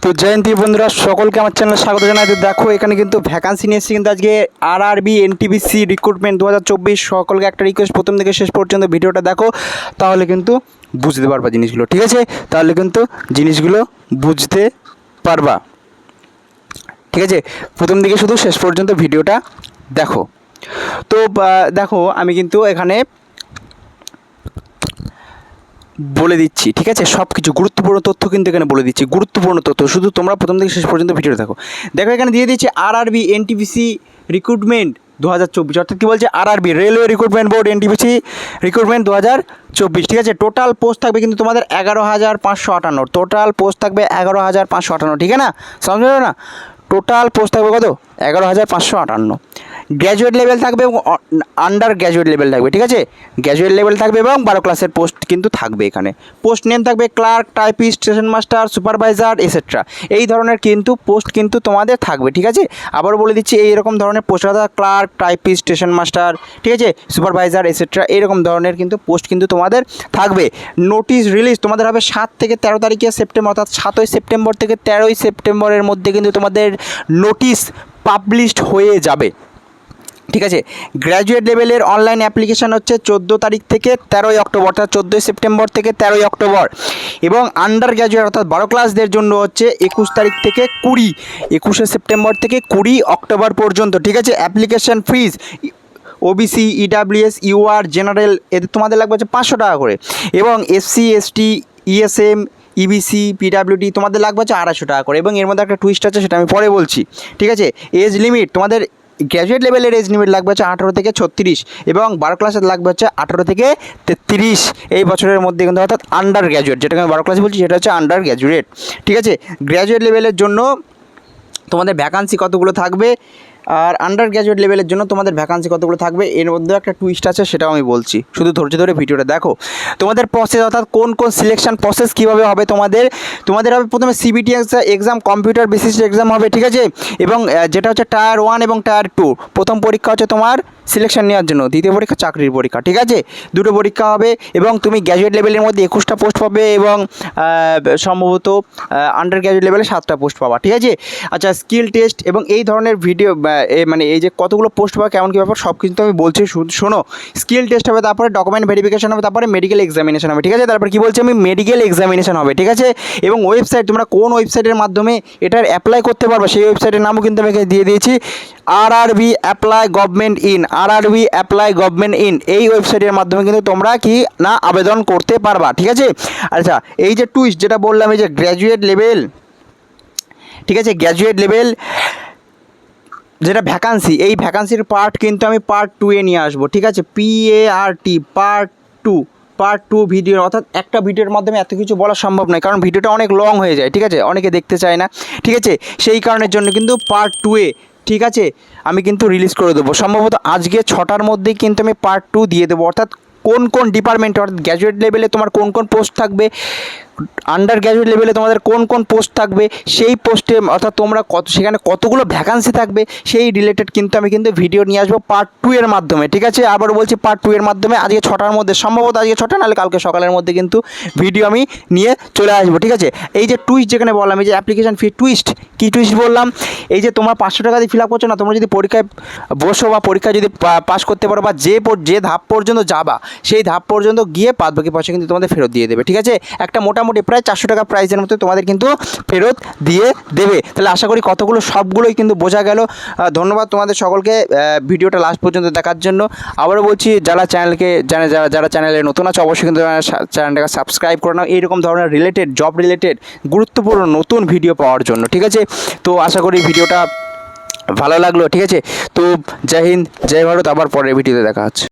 তো জয়ন্তী বন্ধুরা সকলকে আমার চ্যানেলে স্বাগত জানাই। দেখো এখানে কিন্তু ভ্যাকান্সি নিয়ে এসেছি কিন্তু আজকে আরআরবি এনটিপিসি রিক্রুটমেন্ট 2024। সকলকে একটা রিকোয়েস্ট, প্রথম থেকে শেষ পর্যন্ত ভিডিওটা দেখো, তাহলে কিন্তু বুঝতে পারবা জিনিসগুলো, ঠিক আছে? তাহলে কিন্তু জিনিসগুলো বুঝতে পারবা, ঠিক আছে? প্রথম থেকে শুধু শেষ পর্যন্ত ভিডিওটা দেখো। তো দেখো আমি কিন্তু এখানে বলে দিচ্ছি, ঠিক আছে? সব কিছু গুরুত্বপূর্ণ তথ্য কিন্তু এখানে বলে দিচ্ছি, গুরুত্বপূর্ণ তথ্য, শুধু তোমরা প্রথম থেকে শেষ পর্যন্ত ভিডিও দেখো। দেখো এখানে দিয়ে দিচ্ছি আরআরবি এনটিপিসি রিক্রুটমেন্ট 2024, অর্থাৎ কী বলছে, RRB railway recruitment board NTPC recruitment 2024, ঠিক আছে? টোটাল পোস্ট থাকবে কিন্তু তোমাদের 11,558, টোটাল পোস্ট থাকবে 11,558, ঠিক আছে না? সমঝে না? টোটাল পোস্ট থাকবে কত? 11,558। গ্র্যাজুয়েট লেভেল থাকবে এবং আন্ডার গ্র্যাজুয়েট লেভেল থাকবে, ঠিক আছে? গ্র্যাজুয়েট লেভেল থাকবে এবং 12 ক্লাসের পোস্ট কিন্তু থাকবে এখানে। পোস্ট নেম থাকবে clerk, typist, station master, supervisor etcetera, এই ধরনের কিন্তু পোস্ট কিন্তু তোমাদের থাকবে, ঠিক আছে? আবারও বলে দিচ্ছি, এইরকম ধরনের পোস্ট, অর্থাৎ ক্লার্ক, টাইপিস্ট, স্টেশন মাস্টার, ঠিক আছে, সুপারভাইজার এসেট্রা, এইরকম ধরনের কিন্তু পোস্ট কিন্তু তোমাদের থাকবে। নোটিশ রিলিজ তোমাদের হবে 7 থেকে 13 তারিখে সেপ্টেম্বর, অর্থাৎ 7ই সেপ্টেম্বর থেকে 13ই সেপ্টেম্বরের মধ্যে কিন্তু তোমাদের নোটিশ পাবলিশড হয়ে যাবে, ঠিক আছে? গ্র্যাজুয়েট লেভেলের অনলাইন অ্যাপ্লিকেশান হচ্ছে 14 তারিখ থেকে 13ই অক্টোবর, অর্থাৎ 14ই সেপ্টেম্বর থেকে 13ই অক্টোবর। এবং আন্ডার গ্র্যাজুয়েট অর্থাৎ 12 ক্লাসদের জন্য হচ্ছে 21 তারিখ থেকে 21শে সেপ্টেম্বর থেকে 20 অক্টোবর পর্যন্ত, ঠিক আছে? Application fees OBC, EWS, UR, general, এদের তোমাদের লাগবে হচ্ছে 500 টাকা করে। এবং SC, ST, ESM, EBC, PWD তোমাদের লাগবে হচ্ছে 250 টাকা করে। এবং এর মধ্যে একটা টুইস্ট আছে, সেটা আমি পরে বলছি, ঠিক আছে? এজ লিমিট তোমাদের গ্র্যাজুয়েট লেভেলের এজ লিমিট লাগবে হচ্ছে 18 থেকে 36, এবং 12 ক্লাসের লাগবে হচ্ছে 18 থেকে 33 এই বছরের মধ্যে কিন্তু, অর্থাৎ আন্ডার গ্র্যাজুয়েট, যেটাকে আমি 12 ক্লাসে বলছি সেটা হচ্ছে আন্ডার গ্র্যাজুয়েট, ঠিক আছে? গ্র্যাজুয়েট লেভেলের জন্য তোমাদের ভ্যাকান্সি কতগুলো থাকবে, আর আন্ডার গ্র্যাজুয়েট লেভেলের জন্য তোমাদের ভ্যাকান্সি কতগুলো থাকবে, এর মধ্যে একটা টুইস্ট আছে, সেটাও আমি বলছি, শুধু ধৈর্য ধরে ভিডিওটা দেখো। তোমাদের প্রসেস, অর্থাৎ কোন কোন সিলেকশন প্রসেস কীভাবে হবে তোমাদের হবে প্রথমে CBT exam, computer basis exam হবে, ঠিক আছে? এবং যেটা হচ্ছে টায়ার 1 এবং টায়ার 2, প্রথম পরীক্ষা হচ্ছে তোমার সিলেকশন নেওয়ার জন্য, দ্বিতীয় পরীক্ষা চাকরির পরীক্ষা, ঠিক আছে? দুটো পরীক্ষা হবে। এবং তুমি গ্র্যাজুয়েট লেভেলের মধ্যে 21টা পোস্ট পাবে, এবং সম্ভবত আন্ডার গ্র্যাজুয়েট লেভেলে 7টা পোস্ট পাবা, ঠিক আছে? আচ্ছা, স্কিল টেস্ট এবং এই ধরনের ভিডিও, মানে এই যে কতগুলো পোস্ট পাবা, কেমন কী ব্যাপার, সব কিছু আমি বলছি, শোনো। স্কিল টেস্ট হবে, তারপরে ডকুমেন্ট ভেরিফিকেশন হবে, তারপরে মেডিকেল এক্সামিনেশন হবে, ঠিক আছে? তারপরে কী বলছি আমি, মেডিকেল এক্সামিনেশন হবে, ঠিক আছে? এবং ওয়েবসাইট, তোমরা কোন ওয়েবসাইটের মাধ্যমে এটার অ্যাপ্লাই করতে পারবে, সেই ওয়েবসাইটের নামও কিন্তু আমি এখানে দিয়ে দিয়েছি, RRB apply government in, RRB apply government in, এই ওয়েবসাইটের মাধ্যমে কিন্তু তোমরা কি না আবেদন করতে পারবা, ঠিক আছে? আচ্ছা, এই যে টুইস্ট যেটা বললাম, এই যে গ্র্যাজুয়েট লেভেল, ঠিক আছে, গ্র্যাজুয়েট লেভেল যেটা ভ্যাকান্সি, এই ভ্যাকান্সির পার্ট কিন্তু আমি পার্ট 2 এ নিয়ে আসবো, ঠিক আছে? PART পার্ট টু ভিডিও, অর্থাৎ একটা ভিডিওর মাধ্যমে এত কিছু বলা সম্ভব নয়, কারণ ভিডিওটা অনেক লং হয়ে যায়, ঠিক আছে? অনেকে দেখতে চায় না, ঠিক আছে? সেই কারণের জন্য কিন্তু পার্ট 2 এ, ঠিক আছে, আমি কিন্তু রিলিজ করে দেবো, সম্ভবত আজকে 6টার মধ্যেই কিন্তু আমি পার্ট 2 দিয়ে দেবো। অর্থাৎ কোন কোন ডিপার্টমেন্টে, অর্থাৎ গ্র্যাজুয়েট লেভেলে তোমার কোন কোন পোস্ট থাকবে, আন্ডার গ্র্যাজুয়েট লেভেলে তোমাদের কোন কোন পোস্ট থাকবে, সেই পোস্টে অর্থাৎ তোমরা সেখানে কতগুলো ভ্যাকান্সি থাকবে, সেই রিলেটেড কিন্তু আমি কিন্তু ভিডিও নিয়ে আসবো পার্ট 2 এর মাধ্যমে, ঠিক আছে? আবার বলছি, পার্ট 2 এর মাধ্যমে আজকে 6টার মধ্যে, সম্ভবত আজকে 6টা, নাহলে কালকে সকালের মধ্যে কিন্তু ভিডিও আমি নিয়ে চলে আসবো, ঠিক আছে? এই যে টুইস্ট যেখানে বললাম, এই যে অ্যাপ্লিকেশন ফি টুইস্ট, কী টুইস্ট বললাম, এই যে তোমরা 500 টাকা দিয়ে ফিল আপ করছো না, তোমরা যদি পরীক্ষায় বসো বা পরীক্ষা যদি পাস করতে পারো, বা যে ধাপ পর্যন্ত যাবা, সেই ধাপ পর্যন্ত গিয়ে বাকি পয়সা কিন্তু তোমাদের ফেরত দিয়ে দেবে, ঠিক আছে? একটা মোটামুটি প্রায় 400 টাকা প্রাইসের মতো তোমাদের কিন্তু ফেরত দিয়ে দেবে। তাহলে আশা করি কতগুলো সবগুলোই কিন্তু বোঝা গেল। ধন্যবাদ তোমাদের সকলকে ভিডিওটা লাস্ট পর্যন্ত দেখার জন্য। আবারও বলছি, যারা চ্যানেলে নতুন আছে, অবশ্যই কিন্তু চ্যানেলটাকে সাবস্ক্রাইব করে নাও, এইরকম ধরনের রিলেটেড, জব রিলেটেড গুরুত্বপূর্ণ নতুন ভিডিও পাওয়ার জন্য, ঠিক আছে? তো আশা করি ভিডিওটা ভালো লাগলো, ঠিক আছে? তো জয় হিন্দ, জয় ভারত, আবার পরের ভিডিওতে দেখা হচ্ছে।